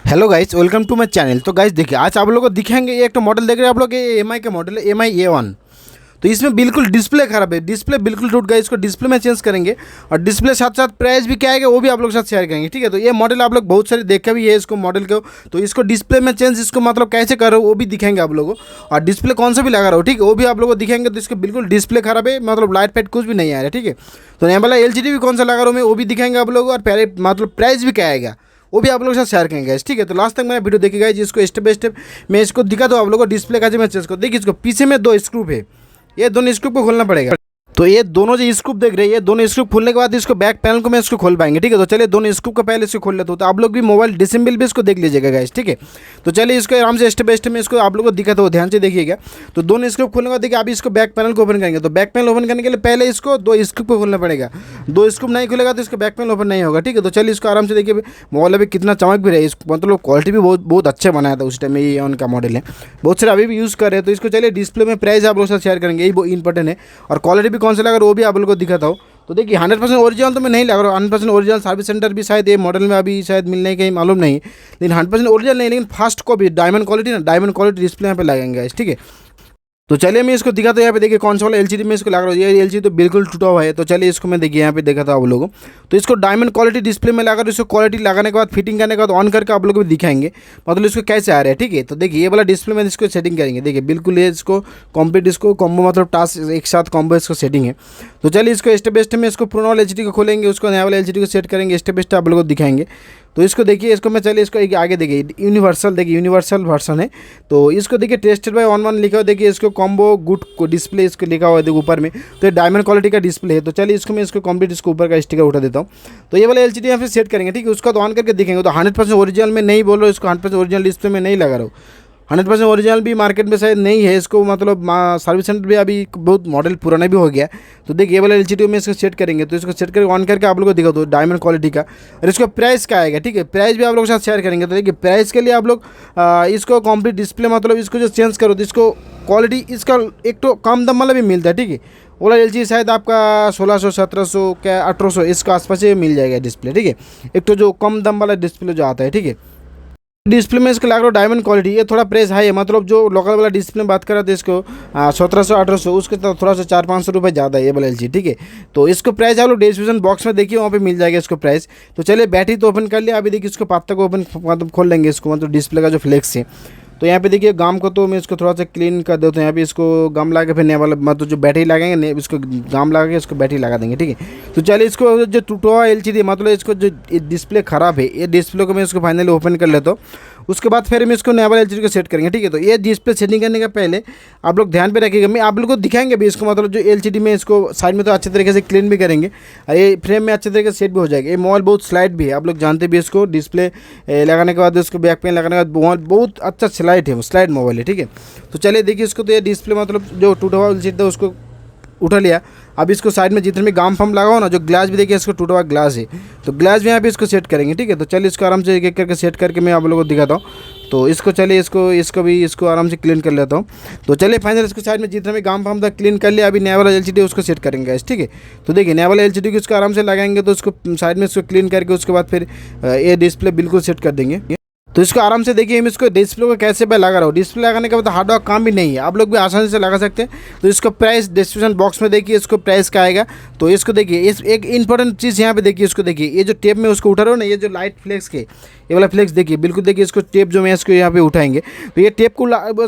Hello guys, welcome to my channel. तो guys देखिए, आज आप लोगों को दिखाएंगे ये एक तो मॉडल देख रहे हैं आप लोग, ये एम आई का मॉडल है, एम आई A1। तो इसमें बिल्कुल डिस्प्ले खराब है, डिस्प्ले बिल्कुल टूट गया। इसको डिस्प्ले में चेंज करेंगे और डिस्प्ले साथ साथ प्राइस भी क्या आएगा वो भी आप लोग के साथ शेयर करेंगे, ठीक है। तो ये मॉडल आप लोग बहुत सारे देखा भी है इसको मॉडल को। तो इसको डिस्प्ले में चेंज इसको मतलब कैसे करो वो भी दिखाएंगे आप लोगों को, और डिस्प्ले कौन सा भी लगा रहा हो, ठीक है, वो भी आप लोगों को दिखाएंगे। तो इसको बिल्कुल डिस्प्ले खराब है, मतलब लाइट फाइट कुछ भी नहीं आ रहा है, ठीक है। तो यहाँ वाला LCD भी कौन सा लगा रहा हूँ मैं वो भी दिखाएंगे आप लोगों को, और पहले मतलब प्राइस भी क्या आएगा वो भी आप लोगों के साथ शेयर करेंगे, ठीक है। तो लास्ट तक मेरा वीडियो देखिएगा, जिसको स्टेप बाय स्टेप मैं इसको दिखा दूँ आप लोगों को डिस्प्ले का जो मैं चेंज को। देखिए इसको पीछे में दो स्क्रू है, ये दोनों स्क्रू को खोलना पड़ेगा। तो ये दोनों जो स्क्रूप देख रहे हैं, ये दोनों स्क्रूप खोलने के बाद इसको बैक पैनल को मैं इसको खोल पाएंगे, ठीक है। तो चलिए दोनों स्क्रूप को पहले इसको खोल लेते हो, तो आप लोग भी मोबाइल डिसेंबल भी इसको देख लीजिएगा गाइस, ठीक है। तो चलिए इसको आराम से स्टेप बाय स्टेप में इसको आप लोगों को दिखाता हो, ध्यान से देखिएगा। तो दोनों स्क्रूप खोलने के बाद देखिए, अभी इसको बैक पैनल को ओपन करेंगे। तो बैक पैनल ओपन करने के लिए पहले इसको दो स्क्रूप को खोलना पड़ेगा, दो स्क्रूप नहीं खुलेगा तो इसका बैक पैनल ओपन नहीं होगा, ठीक है। तो चलिए इसको आराम से देखिए, मोबाइल अभी कितना चमक भी रहा है, इसको मतलब क्वालिटी भी बहुत बहुत अच्छा बनाया था उस टाइम में। ये उनका मॉडल है, बहुत सारे अभी भी यूज़ कर रहे हैं। तो इसको चलिए डिस्प्ले में प्राइस आप लोग साथ शेयर करेंगे, यही बहुत इंपॉर्टेंट है। और क्वालिटी भी कौन सा लगा वो भी आप लोग को दिखाता हूँ। तो देखिए 100% ओरिजिनल तो मैं नहीं लगा रहा हूँ, 100% ओरिजिनल सर्विस सेंटर भी शायद ये मॉडल में अभी शायद मिलने कहीं मालूम नहीं, लेकिन 100% ओरिजिनल नहीं, लेकिन फास्ट कॉपी डायमंड क्वालिटी ना, डायमंड क्वालिटी डिस्प्ले यहाँ पे लगेंगे, ठीक है। तो चलिए मैं इसको दिखाता हूँ। यहाँ पे देखिए कौन सा वाला LCD में इसको लगा रहा हूँ, ये LCD तो बिल्कुल टूटा हुआ है। तो चलिए इसको मैं देखिए यहाँ पे देखा था आप लोगों को। तो इसको डायमंड क्वालिटी डिस्प्ले में लगा, इसको क्वालिटी लगाने के बाद फिटिंग करने के बाद ऑन करके आप लोग को भी दिखाएंगे मतलब इसको कैसे आ रहा है, ठीक है। तो देखिए ये वाला डिस्प्ले में इसको सेटिंग करेंगे, देखिए बिल्कुल ये इसको कंप्लीट इसको कॉम्बो मतलब टास्क एक साथ कॉम्बो इसको सेटिंग है। तो चलिए इसको स्टेप बाय स्टेप में इसको पुराना वाला LCD को खोलेंगे, उसको नया वाला LCD को सेट करेंगे, स्टेप बाय स्टेप आप लोग को दिखाएंगे। तो इसको देखिए, इसको मैं चलिए इसको आगे देखिए यूनिवर्सल, देखिए यूनिवर्सल वर्जन है। तो इसको देखिए टेस्टेड बाय 1 लिखा हुआ, देखिए इसको कॉम्बो गुड डिस्प्ले इसको लिखा हुआ है देखो ऊपर में। तो ये डायमंड क्वालिटी का डिस्प्ले है। तो चलिए इसको मैं इसको कंप्लीट इसको ऊपर का स्टिकर उठा देता हूँ। तो ये वाला LCD यहाँ पे सेट करेंगे, ठीक है। उसका तो ऑन करके दिखेंगे। तो 100% ओरिजिनल में नहीं बोल रहा हूँ, इसको 100% ओरिजिनल डिस्प्ले में नहीं लगा रहा हूँ, 100% ओरिजिनल भी मार्केट में शायद नहीं है इसको, मतलब सर्विस सेंटर भी अभी बहुत मॉडल पुराना भी हो गया। तो देखिए ये वाला LCD में इसको सेट करेंगे। तो इसको सेट करके ऑन करके आप लोग को दिखा दो डायमंड क्वालिटी का, और इसका प्राइस क्या आएगा, ठीक है। प्राइस भी आप लोगों के साथ शेयर करेंगे। तो देखिए प्राइस के लिए आप लोग इसको कंप्लीट डिस्प्ले मतलब इसको जो चेंज करो तो इसको क्वालिटी इसका एक तो कम दाम वाला भी मिलता है, ठीक है। वो वाला LCD शायद आपका 1600 1700 क्या 1800 इसके आसपास ही मिल जाएगा डिस्प्ले, ठीक है। एक तो जो कम दाम वाला डिस्प्ले जो आता है, ठीक है। डिस्प्ले में इसको लग रहा है डायमंड क्वालिटी, ये थोड़ा प्राइस हाई है, मतलब जो लोकल वाला डिस्प्ले में बात करा तो इसको 1700 1800 उसके तो थोड़ा सा 400-500 रुपये ज़्यादा है ये वाला LCD, ठीक है। तो इसको प्राइस आप लोग डिस्क्रिप्शन बॉक्स में देखिए, वहाँ पे मिल जाएगा इसको प्राइस। तो चलिए बैटरी तो ओपन कर लिया, अभी देखिए इसको पत्ता को ओपन मतलब खोल लेंगे इसको, मतलब डिस्प्ले का जो फ्लेक्स है। तो यहाँ पे देखिए गाम को तो मैं इसको थोड़ा सा क्लीन कर देता हूँ। यहाँ पे इसको गाम लगा के फिर नया वाला मतलब जो बैटरी लगाएंगे इसको गाम लगा के इसको बैटरी लगा देंगे, ठीक है। तो चलिए इसको जो टूटा हुआ LCD मतलब इसको जो डिस्प्ले ख़राब है, ये डिस्प्ले को मैं इसको फाइनली ओपन कर लेता हूँ। उसके बाद फिर हम इसको नया वाला LCD को सेट करेंगे, ठीक है। तो ये डिस्प्ले सेटिंग करने का पहले आप लोग ध्यान पे रखिएगा, मैं आप लोग को दिखाएंगे भी इसको मतलब जो LCD में इसको साइड में तो अच्छे तरीके से क्लीन भी करेंगे, और ये फ्रेम में अच्छे तरीके से सेट भी हो जाएगा। ये मोबाइल बहुत स्लाइड भी है, आप लोग जानते भी इसको डिस्प्ले लगाने के बाद इसको बैक पेन लगाने के बाद मोबाइल बहुत अच्छा स्लाइड है, स्लाइड मोबाइल है, ठीक है। तो चलिए देखिए इसको, तो ये डिस्प्ले मतलब जो टूटा हुआ LCD था उसको उठा लिया। अब इसको साइड में जितने भी गाम फाम लगा हो ना, जो ग्लास भी देखिए इसको टूटा हुआ ग्लास है, तो ग्लास भी यहाँ पे इसको सेट करेंगे, ठीक है। तो चलिए इसको आराम से एक एक करके सेट करके मैं आप लोगों को दिखाता हूँ। तो इसको चलिए इसको भी इसको आराम से क्लीन कर लेता हूँ। तो चलिए फाइनल इसको साइड में जितना भी गाम फाम था क्लीन कर लिया। अभी नया वाला LCD उसको सेट करेंगे, ठीक है। तो देखिए नया वाला LCD को इसको आराम से लगाएंगे, तो उसको साइड में इसको क्लीन करके उसके बाद फिर ये डिस्प्ले बिल्कुल सेट कर देंगे। तो इसको आराम से देखिए, हम इसको डिस्प्ले को कैसे मैं लगा रहा हूँ। डिस्प्ले लगाने के बाद हार्ड वर्क काम भी नहीं है, आप लोग भी आसानी से लगा सकते हैं। तो इसको प्राइस डिस्क्रिप्शन बॉक्स में देखिए, इसको प्राइस का आएगा। तो इसको देखिए, इस एक इंपॉर्टेंट चीज़ यहाँ पे देखिए, इसको देखिए ये जो टेप में उसको उठा रहा हूँ ना, ये जो लाइट फ्लेक्स के ये वाला फ्लेक्स देखिए बिल्कुल देखिए, इसको टेप जो मैं इसको यहाँ पे उठाएंगे। तो ये टेप को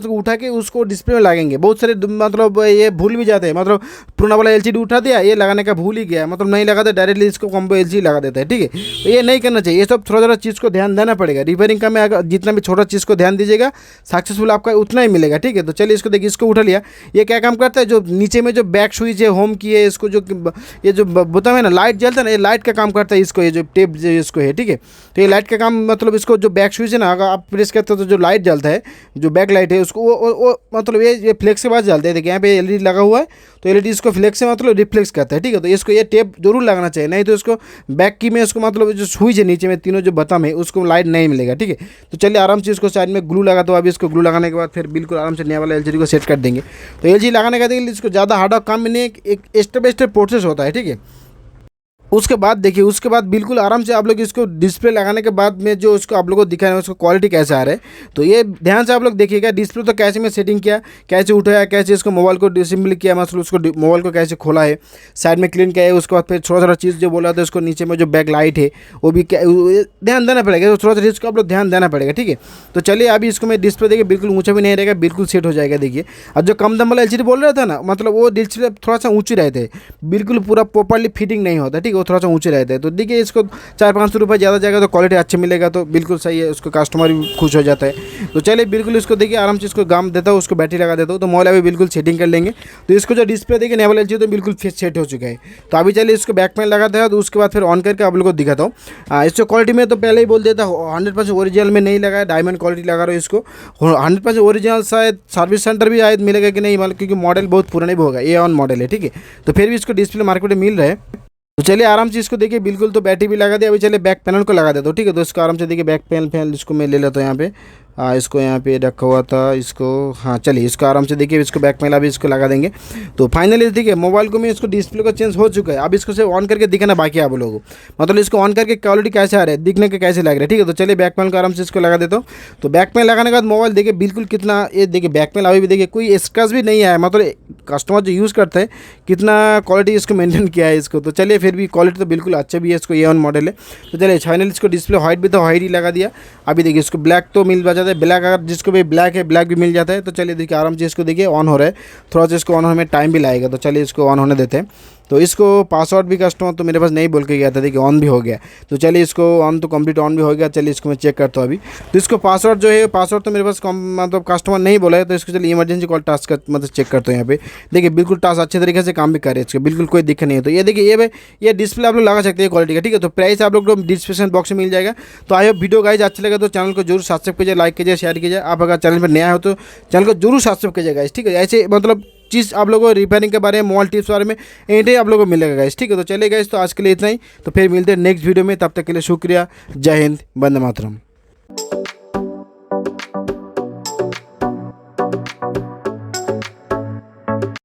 उठा के उसको डिस्प्ले में लगाएंगे। बहुत सारे मतलब ये भूल भी जाते हैं, मतलब पुराना वाला LCD उठा दिया, ये लगाने का भूल ही गया, मतलब नहीं लगाते, डायरेक्टली इसको कॉम्बो LCD लगा देता है, ठीक है। तो ये नहीं करना चाहिए, ये सब थोड़ा थोड़ा चीज़ को ध्यान देना पड़ेगा। रिपेयरिंग का में अगर जितना भी छोटा चीज़ को ध्यान दीजिएगा, सक्सेसफुल आपका उतना ही मिलेगा, ठीक है। तो चलिए इसको देखिए, इसको उठा लिया। ये क्या काम करता है, जो नीचे में जो बैक स्विच है होम की है, इसको जो ये जो बोतम है ना, लाइट जलता है ना, ये लाइट का काम करता है इसको, ये जो टेप जो इसको है, ठीक है। तो ये लाइट का काम मतलब इसको जो बैक स्विच है ना, अगर आप प्रेस करते हो तो जो लाइट जलता है, जो बैक लाइट है उसको वो मतलब ये फ्लेक्स के बाद जलता है। देखिए यहाँ पे LED लगा हुआ है, तो LED इसको फ्लेक्स से मतलब रिफ्लेक्स करता है, ठीक है। तो इसको ये टेप जरूर लगाना चाहिए, नहीं तो इसको बैक की में इसको मतलब जो स्विच है नीचे में तीनों जो बटन है उसको लाइट नहीं मिलेगा, ठीक है। तो चलिए आराम से इसको साइड में ग्लू लगा दो। अभी इसको ग्लू लगाने के बाद फिर बिल्कुल आराम से नया वाला LCD को सेट कर देंगे। तो LCD लगाने का देखिए इसको ज़्यादा हार्ड काम नहीं है, एक स्टेप बाय स्टेप प्रोसेस होता है, ठीक है। उसके बाद देखिए, उसके बाद बिल्कुल आराम से आप लोग इसको डिस्प्ले लगाने के बाद में जो उसको आप लोगों को दिखा रहा है उसको क्वालिटी कैसे आ रहा है, तो ये ध्यान से आप लोग देखिएगा। डिस्प्ले तो कैसे में सेटिंग किया, कैसे उठाया, कैसे इसको मोबाइल को डिसेंबल किया, मतलब उसको मोबाइल को कैसे खोला है, साइड में क्लीन किया है, उसके बाद फिर थोड़ा थोड़ा चीज़ जो बोला था उसको नीचे में जो बैक लाइट है वो भी ध्यान देना पड़ेगा, तो थोड़ा सा इसको आप लोग ध्यान देना पड़ेगा, ठीक है। तो चलिए अभी इसको मैं डिस्प्ले देखिए बिल्कुल ऊँचा भी नहीं रहेगा, बिल्कुल सेट हो जाएगा। देखिए अब जो कम दम वाला एलसीडी बोल रहा था ना, मतलब वो डिस्प्ले थोड़ा सा ऊँची रहते हैं, बिल्कुल पूरा प्रॉपरली फिटिंग नहीं होता, ठीक है, वो थोड़ा सा ऊँचे रहते हैं। तो देखिए इसको 400-500 रुपये ज़्यादा जाएगा तो क्वालिटी अच्छा मिलेगा, तो बिल्कुल सही है, उसको कस्टमर भी खुश हो जाता है। तो चलिए बिल्कुल इसको देखिए आराम से इसको गाम देता हूँ, उसको बैटरी लगा देता हूँ, तो मोबाइल अभी बिल्कुल सेटिंग कर लेंगे। तो इसको जो डिस्प्ले देखिए नेवल एलजी तो बिल्कुल फिर सेट हो चुका है। तो अभी चलिए इसको बैक पैनल लगाता है, तो उसके बाद फिर ऑन करके आप लोगों को दिखाता हूँ। इसको क्वालिटी में तो पहले ही बोल देता हूँ 100% ओरिजिनल में नहीं लगा है, डायमंड क्वालिटी लगा रहा हूँ इसको। 100% ओरिजिनल शायद सर्विस सेंटर भी शायद मिलेगा कि नहीं, मतलब क्योंकि मॉडल बहुत पुराना भी होगा, A1 मॉडल है, ठीक है। तो फिर भी इसको डिस्प्ले मार्केट में मिल रहा है। तो चलिए आराम से इसको देखिए बिल्कुल, तो बैटरी भी लगा दिया। अभी चलिए बैक पैनल को लगा देता हूँ, ठीक है। तो इसको आराम से देखिए बैक पैनल इसको मैं ले लेता हूँ यहाँ पे, इसको यहाँ पे रखा हुआ था इसको, हाँ चलिए इसको आराम से देखिए इसको बैक पैनल अभी इसको लगा देंगे। तो फाइनली देखिए मोबाइल को मैं इसको डिस्प्ले को चेंज हो चुका है, अब इसको सिर्फ ऑन करके दिखाना बाकी है आप लोगों को, मतलब इसको ऑन करके क्वालिटी कैसे आ रहा है, दिखने के कैसे लग रहा है, ठीक है। तो चलिए बैक पैनल को आराम से इसको लगा देता हूँ। तो बैक पैनल लगाने के बाद मोबाइल देखिए बिल्कुल कितना, ये देखिए बैक पैनल अभी भी देखिए कोई स्क्रैच भी नहीं आया, मतलब कस्टमर जो यूज़ करते हैं कितना क्वालिटी इसको मेंटेन किया है इसको। तो चलिए फिर भी क्वालिटी तो बिल्कुल अच्छा भी है, इसको A1 मॉडल है। तो चलिए फाइनली इसको डिस्प्ले वाइट भी तो वाइट ही लगा दिया। अभी देखिए इसको ब्लैक तो मिल जाता है, ब्लैक अगर जिसको भी ब्लैक है ब्लैक भी मिल जाता है। तो चलिए देखिए आराम से इसको देखिए ऑन हो रहा है, थोड़ा सा इसको ऑन होने में टाइम भी लगेगा, तो चलिए इसको ऑन होने देते हैं। तो इसको पासवर्ड भी कस्टमर तो मेरे पास नहीं बोल के गया था, देखिए ऑन भी हो गया। तो चलिए इसको ऑन तो कंप्लीट ऑन भी हो गया। चलिए इसको मैं चेक करता हूँ अभी। तो इसको पासवर्ड जो है, पासवर्ड तो मेरे पास मतलब कस्टमर नहीं बोला है, तो इसको चलिए इमरजेंसी कॉल टास्क मतलब चेक करते हैं यहाँ पे। देखिए बिल्कुल टास्क अच्छे तरीके से काम भी करे, इसको बिल्कुल कोई दिक्कत नहीं है। तो ये देखिए ये डिस्प्ले आप लोग लगा सकते हैं क्वालिटी का, ठीक है। तो प्राइस आप लोग को डिस्क्रिप्शन बॉक्स में मिल जाएगा। तो आई होप वीडियो गाइज अच्छा लगा तो चैनल को जरूर सब्सक्राइब कीजिए, लाइक कीजिए, शेयर कीजिए। आप अगर चैनल पर नया हो तो चैनल को जरूर सब्सक्राइब कीजिए गाइज, ठीक है। ऐसे मतलब चीज़ आप लोगों को रिपेयरिंग के बारे में, मोबाइल टिप्स बारे में एनी आप लोगों को मिलेगा गाइस, ठीक है। तो चलिए गाइस, तो आज के लिए इतना ही। तो फिर मिलते हैं नेक्स्ट वीडियो में, तब तक के लिए शुक्रिया। जय हिंद, वंदे मातरम।